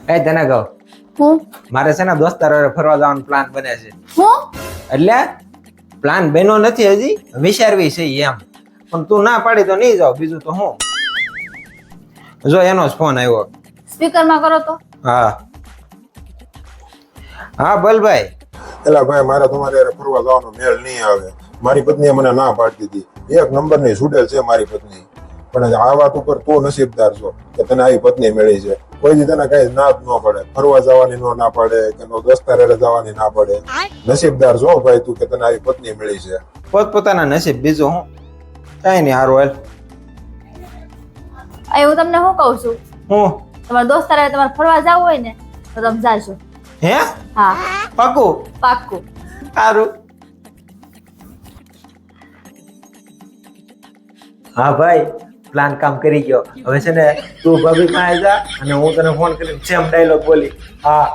એ તને કહું, હું મારે છે ને દોસ્તારો હારે ફરવા જવાનો પ્લાન બને છે. હું એટલે પ્લાન બન્યો નથી હજી, વિચારવી છે એમ. પણ તું ના પાડી તો નહીં જાવ, બીજું તો હું. જો એનો જ ફોન આવ્યો. સ્પીકરમાં કરો તો. હા હા બલભાઈ. એલા ભાઈ, મારે તમારે હારે ફરવા જવાનો મેળ નહીં આવે. મારી પત્નીએ મને ના પાડતી હતી. એક નંબરની સુડેલ છે મારી પત્ની. પણ આ વાત ઉપર તું નસીબદાર છો કે તને આવી પત્ની મળી છે. કોઈ દી તને કઈ ના જ ન પડે, ફરવા જવાની નો ના પડે કે નો દોસ્તાર હારે જવાની ના પડે. નસીબદાર છો ભાઈ તું કે તને આવી પત્ની મળી છે. પોતપોતાના નસીબ, બીજું હું. કઈ નહીં, હારું હાલ. હું તમને શું કહું છું, હું તમારા દોસ્તાર હારે તમારે ફરવા જવું હોય ને તો તમે જાજો. હે હા, પાકું? પાક્કું. સારું. હા ભાઈ, પ્લાન કામ કરી ગયો. હવે છે ને તું ભાભી પાસે જા અને હું તને ફોન કરીને સેમ ડાયલોગ બોલી. હા